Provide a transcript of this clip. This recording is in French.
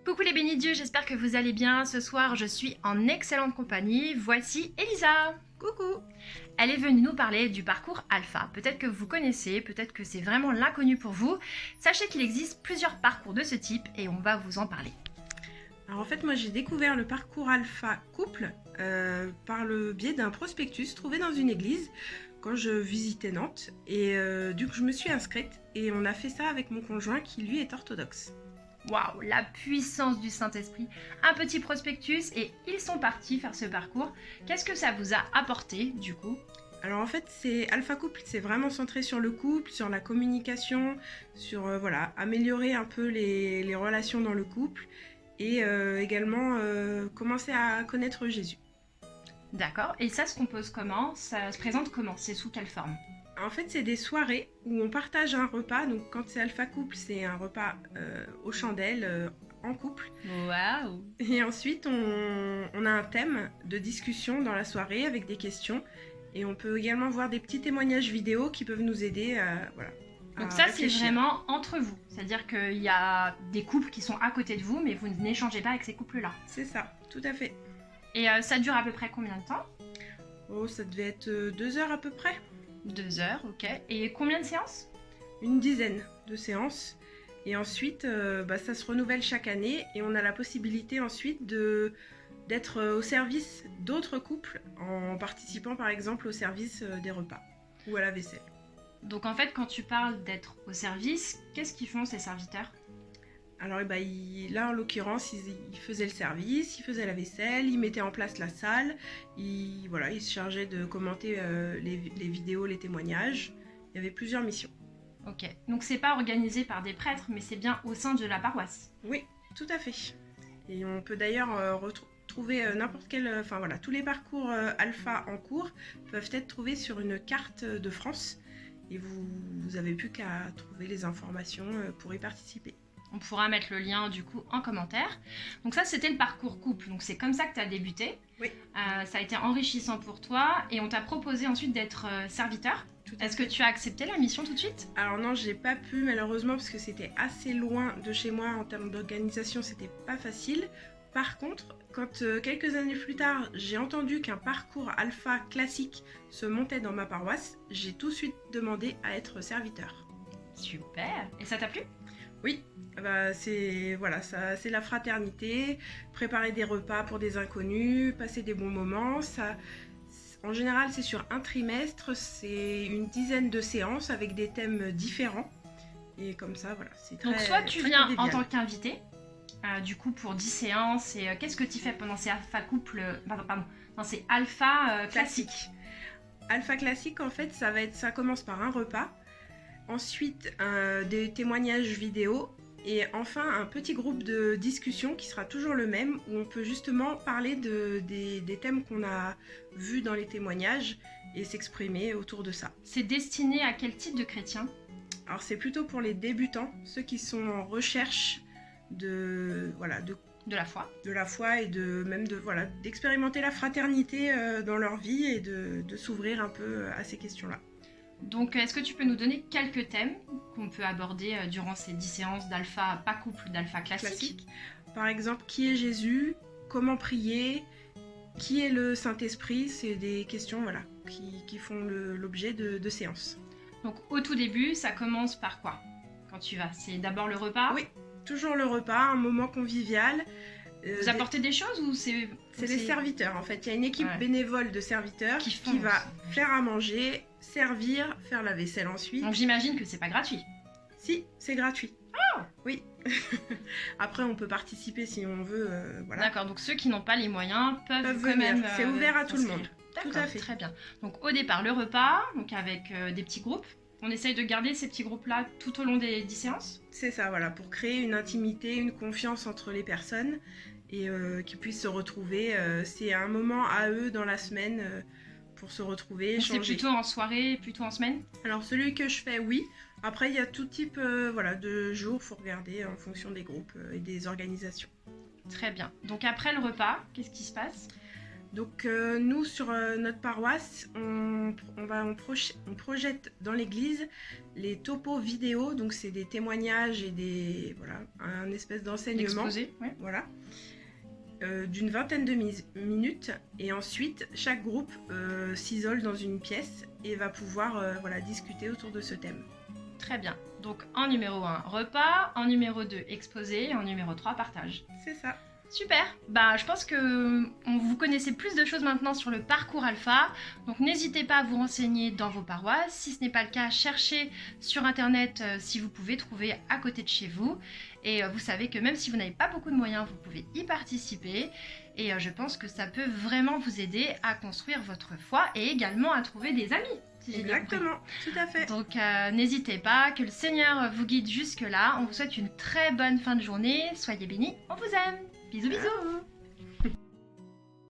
Coucou les bénis de Dieu, j'espère que vous allez bien. Ce soir, je suis en excellente compagnie. Voici Elisa. Coucou. Elle est venue nous parler du parcours Alpha. Peut-être que vous connaissez, peut-être que c'est vraiment l'inconnu pour vous. Sachez qu'il existe plusieurs parcours de ce type et on va vous en parler. Alors en fait, moi j'ai découvert le parcours Alpha couple par le biais d'un prospectus trouvé dans une église quand je visitais Nantes. Et du coup, je me suis inscrite et on a fait ça avec mon conjoint qui lui est orthodoxe. Waouh, la puissance du Saint-Esprit. Un petit prospectus et ils sont partis faire ce parcours. Qu'est-ce que ça vous a apporté du coup ? Alors en fait, c'est Alpha Couple, c'est vraiment centré sur le couple, sur la communication, sur améliorer un peu les relations dans le couple et également commencer à connaître Jésus. D'accord, et ça se compose comment ? Ça se présente comment ? C'est sous quelle forme ? En fait, c'est des soirées où on partage un repas. Donc, quand c'est Alpha Couple, c'est un repas aux chandelles, en couple. Waouh ! Et ensuite, on a un thème de discussion dans la soirée avec des questions. Et on peut également voir des petits témoignages vidéo qui peuvent nous aider à Donc ça, c'est réfléchir. vraiment entre vous. C'est-à-dire qu'il y a des couples qui sont à côté de vous, mais vous n'échangez pas avec ces couples-là. C'est ça, tout à fait. Et ça dure à peu près combien de temps ? Oh, ça devait être 2 heures à peu près. 2 heures, ok. Et combien de séances ? Une dizaine de séances. Et ensuite, ça se renouvelle chaque année et on a la possibilité ensuite d'être au service d'autres couples en participant par exemple au service des repas ou à la vaisselle. Donc en fait, quand tu parles d'être au service, qu'est-ce qu'ils font ces serviteurs ? Alors là en l'occurrence, ils faisaient le service, ils faisaient la vaisselle, ils mettaient en place la salle, ils se chargeaient de commenter les vidéos, les témoignages. Il y avait plusieurs missions. Ok, donc c'est pas organisé par des prêtres, mais c'est bien au sein de la paroisse. Oui, tout à fait. Et on peut d'ailleurs retrouver n'importe quel... tous les parcours alpha en cours peuvent être trouvés sur une carte de France. Et vous avez plus qu'à trouver les informations pour y participer. On pourra mettre le lien du coup en commentaire. Donc ça, c'était le parcours couple. Donc c'est comme ça que tu as débuté. Oui. Ça a été enrichissant pour toi et on t'a proposé ensuite d'être serviteur. Est-ce que tu as accepté la mission tout de suite ? Alors non, j'ai pas pu malheureusement parce que c'était assez loin de chez moi en termes d'organisation, c'était pas facile. Par contre, quand quelques années plus tard, j'ai entendu qu'un parcours alpha classique se montait dans ma paroisse, j'ai tout de suite demandé à être serviteur. Super. Et ça t'a plu ? Oui, c'est la fraternité, préparer des repas pour des inconnus, passer des bons moments. En général, c'est sur un trimestre, c'est une dizaine de séances avec des thèmes différents. Et comme ça, c'est très. Donc soit tu viens convivial. en tant qu'invité, du coup pour 10 séances, et qu'est-ce que tu fais pendant ces alpha couples, ces alpha classiques ? Alpha classique, en fait, ça commence par un repas. Ensuite, des témoignages vidéo et enfin un petit groupe de discussion qui sera toujours le même où on peut justement parler des thèmes qu'on a vus dans les témoignages et s'exprimer autour de ça. C'est destiné à quel type de chrétien ? Alors c'est plutôt pour les débutants, ceux qui sont en recherche de la foi. De la foi et d'expérimenter la fraternité dans leur vie et de s'ouvrir un peu à ces questions-là. Donc, est-ce que tu peux nous donner quelques thèmes qu'on peut aborder durant ces 10 séances d'alpha, pas couple, d'alpha classique ? Par exemple, qui est Jésus ? Comment prier ? Qui est le Saint-Esprit ? C'est des questions qui font l'objet de séances. Donc, au tout début, ça commence par quoi ? Quand tu vas ? C'est d'abord le repas ? Oui, toujours le repas, un moment convivial. Vous apportez des choses ou c'est les serviteurs en fait. Il y a une équipe bénévole de serviteurs qui va faire à manger, servir, faire la vaisselle ensuite. Donc j'imagine que c'est pas gratuit. Si, c'est gratuit. Oh ! Oui. Après, on peut participer si on veut. D'accord, donc ceux qui n'ont pas les moyens peuvent quand venir. même. C'est ouvert à tout le monde. D'accord, tout à fait. Très bien. Donc au départ, le repas, donc avec des petits groupes. On essaye de garder ces petits groupes-là tout au long des 10 séances ? C'est ça, pour créer une intimité, une confiance entre les personnes et qu'ils puissent se retrouver. C'est un moment à eux dans la semaine pour se retrouver, échanger. C'est plutôt en soirée, plutôt en semaine ? Alors celui que je fais, oui. Après, il y a tout type de jours, il faut regarder en fonction des groupes et des organisations. Très bien. Donc après le repas, qu'est-ce qui se passe ? Donc nous sur notre paroisse, on projette dans l'église les topos vidéo, donc c'est des témoignages et un espèce d'enseignement. L'exposé, ouais. Voilà. D'une vingtaine de minutes, et ensuite chaque groupe s'isole dans une pièce et va pouvoir discuter autour de ce thème. Très bien. Donc en numéro 1, repas, en numéro 2, exposé, et en numéro 3, partage. C'est ça. Super. Je pense que vous connaissez plus de choses maintenant sur le parcours Alpha. Donc n'hésitez pas à vous renseigner dans vos paroisses. Si ce n'est pas le cas, cherchez sur internet si vous pouvez trouver à côté de chez vous. Et vous savez que même si vous n'avez pas beaucoup de moyens, vous pouvez y participer. Et je pense que ça peut vraiment vous aider à construire votre foi et également à trouver des amis. Si j'ai bien compris. Exactement, tout à fait. Donc n'hésitez pas, que le Seigneur vous guide jusque-là. On vous souhaite une très bonne fin de journée. Soyez bénis, on vous aime. Bisous bisous.